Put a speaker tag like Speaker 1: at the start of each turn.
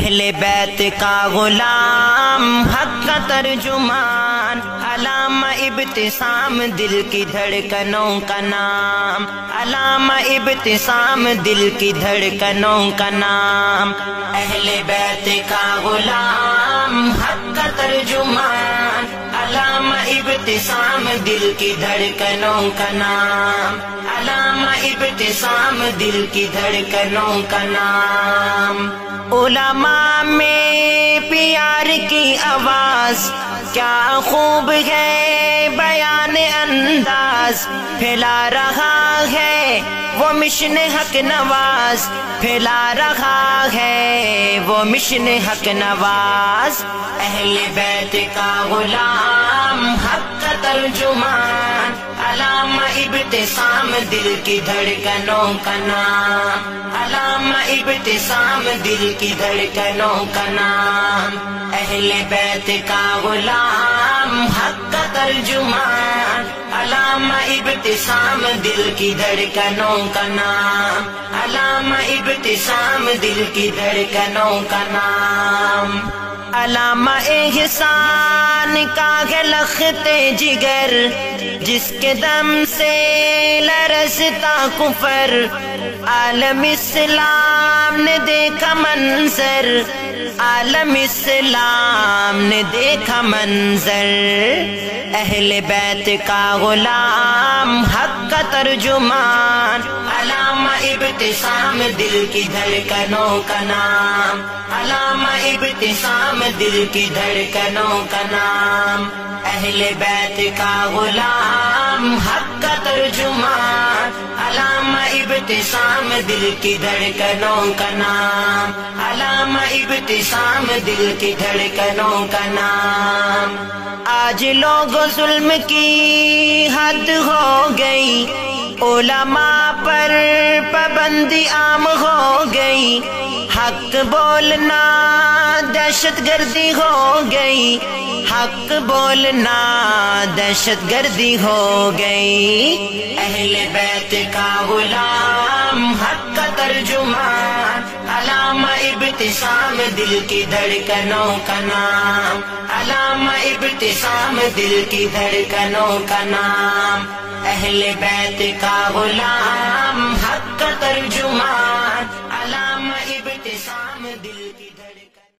Speaker 1: اہل بیت کا غلام، حق کا ترجمان، علامہ ابتسام دل کی دھڑکنوں کا نام، علامہ ابتسام دل کی دھڑکنوں کا نام۔ اہل بیت کا غلام، حق کا ترجمان، علامہ ابتسام دل کی دھڑکنوں کا نام، علامہ ابتسام دل کی دھڑکنوں کا نام۔ علماء میں پیار کی آواز، کیا خوب ہے بیان انداز، پھیلا رہا ہے وہ مشن حق نواز، پھیلا رہا ہے وہ مشن حق نواز۔ اہل بیت کا غلام، حق کا ترجمان، علامہ ابتسام دل کی دھڑکنوں کا نام، علامہ ابتسام دل کی دھڑکنوں کا نام۔ اہل بیت کا غلام، حق کا ترجمان، علامہ ابتسام دل کی دھڑکنوں کا نام، علامہ ابتسام دل کی دھڑکنوں کا نام۔ علامہ احسان کا ہے لخت جگر، جس کے دم سے لرزتا کفر، عالم اسلام نے دیکھا منظر، عالم اسلام نے دیکھا منظر۔ اہل بیت کا غلام، حق کا ترجمان، علامہ ابتسام دل کی دھڑکنوں کا نام، علامہ ابتسام دل کی دھڑکنوں کا نام۔ اہل بیت کا غلام، حق کا ترجمان، علامہ ابتسام دل کی دھڑکنوں کا نام، علامہ ابتسام دل کی دھڑکنوں کا نام۔ آج لوگ ظلم کی حد ہو گئی، علماء پر پابندی عام ہو گئی، حق بولنا دہشت گردی ہو گئی، حق بولنا دہشت گردی ہو گئی۔ اہل بیت کا غلام، حق کا ترجمان، علامہ ابتسام دل کی دھڑکنوں کا نام، علامہ ابتسام دل کی دھڑکنوں کا نام۔ اہل بیت کا غلام، حق کا ترجمان،